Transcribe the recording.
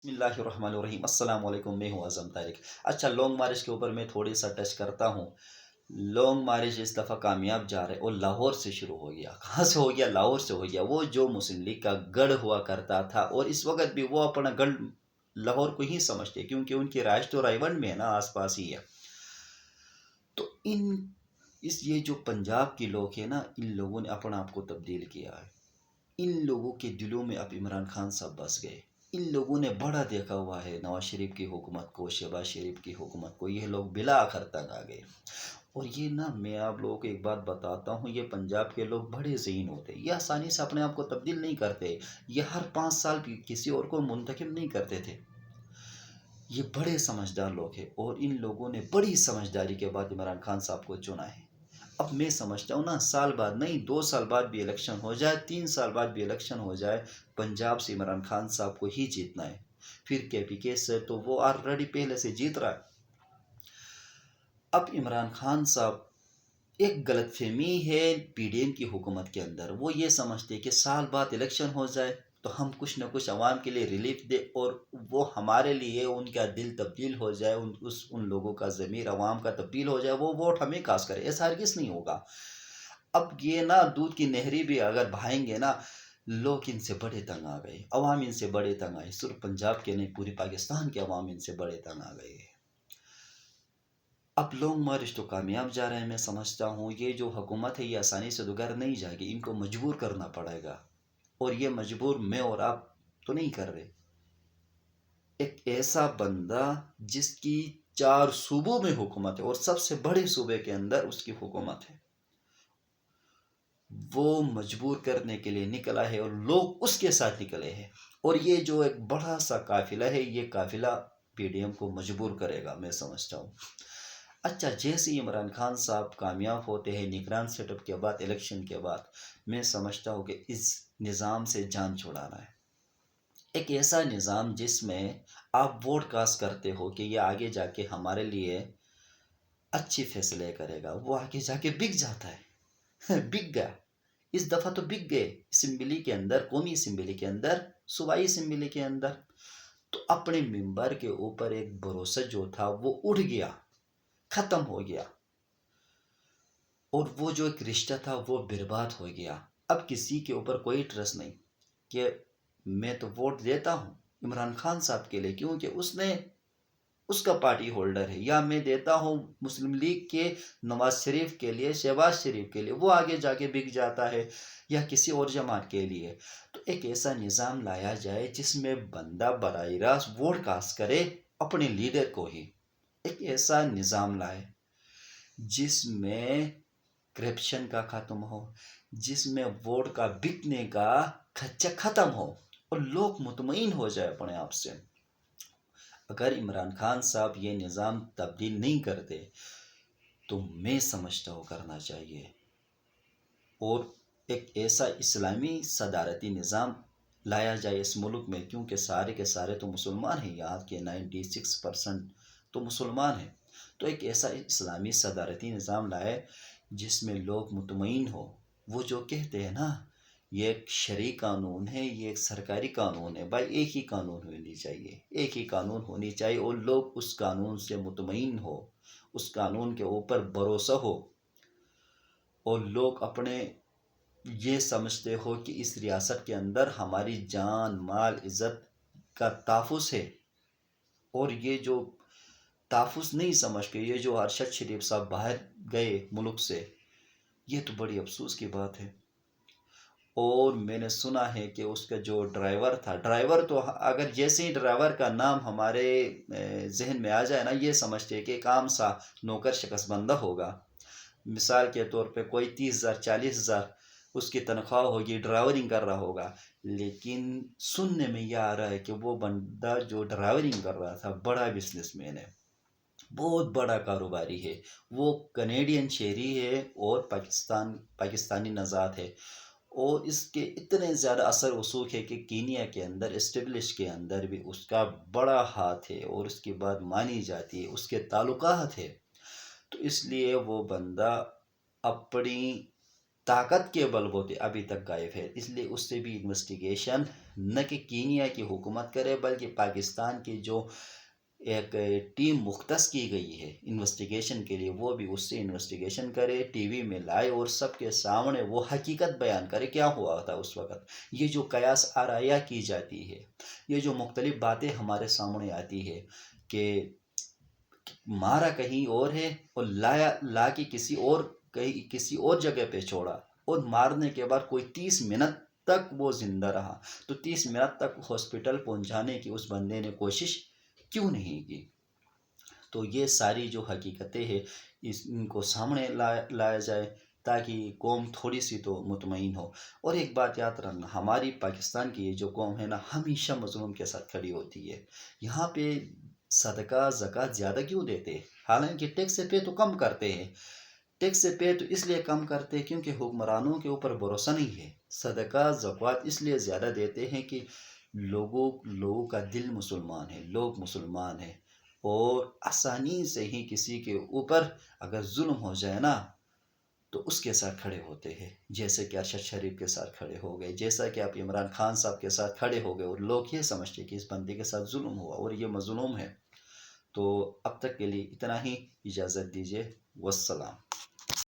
بسم اللہ الرحمن الرحیم، السلام علیکم، میں ہوں اعظم طارق۔ اچھا، لانگ مارچ کے اوپر میں تھوڑی سا ٹچ کرتا ہوں۔ لانگ مارچ اس دفعہ کامیاب جا رہے اور لاہور سے شروع ہو گیا۔ کہاں سے ہو گیا؟ لاہور سے ہو گیا۔ وہ جو مسلم لیگ کا گڑھ ہوا کرتا تھا، اور اس وقت بھی وہ اپنا گڑھ لاہور کو ہی سمجھتے، کیونکہ ان کی رائج تو رائیونڈ میں ہے نا، آس پاس ہی ہے۔ تو یہ جو پنجاب کے لوگ ہیں نا، ان لوگوں نے اپنا آپ کو تبدیل کیا ہے۔ ان لوگوں کے دلوں میں اب عمران خان صاحب بس گئے۔ ان لوگوں نے بڑا دیکھا ہوا ہے نواز شریف کی حکومت کو، شہباز شریف کی حکومت کو۔ یہ لوگ بلا آخر تک آ گئے۔ اور یہ نا، میں آپ لوگوں کو ایک بات بتاتا ہوں، یہ پنجاب کے لوگ بڑے ذہین ہوتے ہیں۔ یہ آسانی سے اپنے آپ کو تبدیل نہیں کرتے۔ یہ ہر 5 سال بھی کسی اور کو منتخب نہیں کرتے تھے۔ یہ بڑے سمجھدار لوگ ہیں، اور ان لوگوں نے بڑی سمجھداری کے بعد عمران خان صاحب کو چنا ہے۔ اب میں سمجھتا ہوں نا، سال بعد نہیں، 2 سال بعد بھی الیکشن ہو جائے، 3 سال بعد بھی الیکشن ہو جائے، پنجاب سے عمران خان صاحب کو ہی جیتنا ہے۔ پھر کے پی کے سے تو وہ آلریڈی پہلے سے جیت رہا ہے۔ اب عمران خان صاحب، ایک غلط فہمی ہے پی ڈی ایم کی حکومت کے اندر۔ وہ یہ سمجھتے کہ سال بعد الیکشن ہو جائے تو ہم کچھ نہ کچھ عوام کے لیے ریلیف دے، اور وہ ہمارے لیے ان کا دل تبدیل ہو جائے، ان لوگوں کا ضمیر عوام کا تبدیل ہو جائے، وہ ووٹ ہمیں کاس کرے۔ ایسا ہرگز نہیں ہوگا۔ اب یہ نا، دودھ کی نہری بھی اگر بہائیں گے نا، لوگ ان سے بڑے تنگ آ گئے، عوام ان سے بڑے تنگ آئے، صرف پنجاب کے نہیں، پوری پاکستان کے عوام ان سے بڑے تنگ آ گئے۔ اب لانگ مارچ تو کامیاب جا رہے ہیں، میں سمجھتا ہوں یہ جو حکومت ہے یہ آسانی سے دوگھر نہیں جائے گی، ان کو مجبور کرنا پڑے گا۔ اور یہ مجبور میں اور آپ تو نہیں کر رہے۔ ایک ایسا بندہ جس کی 4 صوبوں میں حکومت ہے، اور سب سے بڑے صوبے کے اندر اس کی حکومت ہے، وہ مجبور کرنے کے لیے نکلا ہے، اور لوگ اس کے ساتھ نکلے ہیں۔ اور یہ جو ایک بڑا سا قافلہ ہے، یہ قافلہ پی ڈی ایم کو مجبور کرے گا، میں سمجھتا ہوں۔ اچھا، جیسے عمران خان صاحب کامیاب ہوتے ہیں نگران سیٹ اپ کے بعد، الیکشن کے بعد، میں سمجھتا ہوں کہ اس نظام سے جان چھڑانا ہے۔ ایک ایسا نظام جس میں آپ ووٹ کاسٹ کرتے ہو کہ یہ آگے جا کے ہمارے لیے اچھی فیصلے کرے گا، وہ آگے جا کے بک جاتا ہے۔ بک گیا، اس دفعہ تو بک گئے، اسمبلی کے اندر، قومی اسمبلی کے اندر، صوبائی اسمبلی کے اندر۔ تو اپنے ممبر کے اوپر ایک بھروسہ جو تھا وہ اٹھ گیا، ختم ہو گیا، اور وہ جو ایک رشتہ تھا وہ برباد ہو گیا۔ اب کسی کے اوپر کوئی ٹرسٹ نہیں کہ میں تو ووٹ دیتا ہوں عمران خان صاحب کے لیے کیونکہ اس کا پارٹی ہولڈر ہے، یا میں دیتا ہوں مسلم لیگ کے نواز شریف کے لیے، شہباز شریف کے لیے، وہ آگے جا کے بک جاتا ہے، یا کسی اور جماعت کے لیے۔ تو ایک ایسا نظام لایا جائے جس میں بندہ براہ راست ووٹ کاسٹ کرے اپنے لیڈر کو ہی۔ ایک ایسا نظام لائے جس میں کرپشن کا ختم ہو، جس میں ووٹ کا بکنے کا خدشہ ختم ہو، اور لوگ مطمئن ہو جائے اپنے آپ سے۔ اگر عمران خان صاحب یہ نظام تبدیل نہیں کرتے تو میں سمجھتا ہوں کرنا چاہیے، اور ایک ایسا اسلامی صدارتی نظام لایا جائے اس ملک میں، کیونکہ سارے کے سارے تو مسلمان ہیں، یہاں کے 96% تو مسلمان ہیں۔ تو ایک ایسا اسلامی صدارتی نظام لائے جس میں لوگ مطمئن ہو۔ وہ جو کہتے ہیں نا، یہ ایک شرعی قانون ہے، یہ ایک سرکاری قانون ہے، بھائی ایک ہی قانون ہونی چاہیے، ایک ہی قانون ہونی چاہیے، اور لوگ اس قانون سے مطمئن ہو، اس قانون کے اوپر بھروسہ ہو، اور لوگ اپنے یہ سمجھتے ہو کہ اس ریاست کے اندر ہماری جان مال عزت کا تحفظ ہے۔ اور یہ جو تحفظ نہیں سمجھ کے یہ جو ارشد شریف صاحب باہر گئے ملک سے، یہ تو بڑی افسوس کی بات ہے۔ اور میں نے سنا ہے کہ اس کا جو ڈرائیور تھا، ڈرائیور تو اگر جیسے ہی ڈرائیور کا نام ہمارے ذہن میں آ جائے نا، یہ سمجھتے کہ ایک عام سا نوکر شخص بندہ ہوگا۔ مثال کے طور پہ کوئی 30,000 40,000 اس کی تنخواہ ہوگی، ڈرائیورنگ کر رہا ہوگا، لیکن سننے میں یہ آ رہا ہے کہ وہ بندہ جو ڈرائیورنگ کر رہا تھا بڑا بزنس مین ہے، بہت بڑا کاروباری ہے، وہ کنیڈین شہری ہے، اور پاکستانی نژاد ہے، اور اس کے اتنے زیادہ اثر وسوخ ہے کہ کینیا کے اندر اسٹیبلش کے اندر بھی اس کا بڑا ہاتھ ہے، اور اس کی بات مانی جاتی ہے، اس کے تعلقات ہے۔ تو اس لیے وہ بندہ اپنی طاقت کے بلبوتے ابھی تک غائب ہے، اس لیے اس سے بھی انویسٹیگیشن نہ کہ کینیا کی حکومت کرے بلکہ پاکستان کی جو ایک ٹیم مختص کی گئی ہے انویسٹیگیشن کے لیے، وہ بھی اس سے انویسٹیگیشن کرے، ٹی وی میں لائے اور سب کے سامنے وہ حقیقت بیان کرے کیا ہوا تھا اس وقت۔ یہ جو قیاس آرائیہ کی جاتی ہے، یہ جو مختلف باتیں ہمارے سامنے آتی ہے کہ مارا کہیں اور ہے اور لا کے کسی اور جگہ پہ چھوڑا، اور مارنے کے بعد کوئی 30 منٹ تک وہ زندہ رہا، تو 30 منٹ تک ہاسپٹل پہنچانے کی اس بندے نے کوشش کیوں نہیں کی؟ تو یہ ساری جو حقیقتیں ہیں ان کو سامنے لایا جائے تاکہ قوم تھوڑی سی تو مطمئن ہو۔ اور ایک بات یاد رکھنا، ہماری پاکستان کی یہ جو قوم ہے نا، ہمیشہ مظلوم کے ساتھ کھڑی ہوتی ہے۔ یہاں پہ صدقہ زکوٰۃ زیادہ کیوں دیتے ہیں؟ حالانکہ ٹیکس پہ تو کم کرتے ہیں، ٹیکس پہ تو اس لیے کم کرتے ہیں کیونکہ حکمرانوں کے اوپر بھروسہ نہیں ہے۔ صدقہ زکوٰۃ اس لیے زیادہ دیتے ہیں کہ لوگوں کا دل مسلمان ہے، لوگ مسلمان ہیں، اور آسانی سے ہی کسی کے اوپر اگر ظلم ہو جائے نا تو اس کے ساتھ کھڑے ہوتے ہیں، جیسے کہ ارشد شریف کے ساتھ کھڑے ہو گئے، جیسا کہ آپ عمران خان صاحب کے ساتھ کھڑے ہو گئے، اور لوگ یہ سمجھتے کہ اس بندے کے ساتھ ظلم ہوا اور یہ مظلوم ہے۔ تو اب تک کے لیے اتنا ہی، اجازت دیجیے، والسلام۔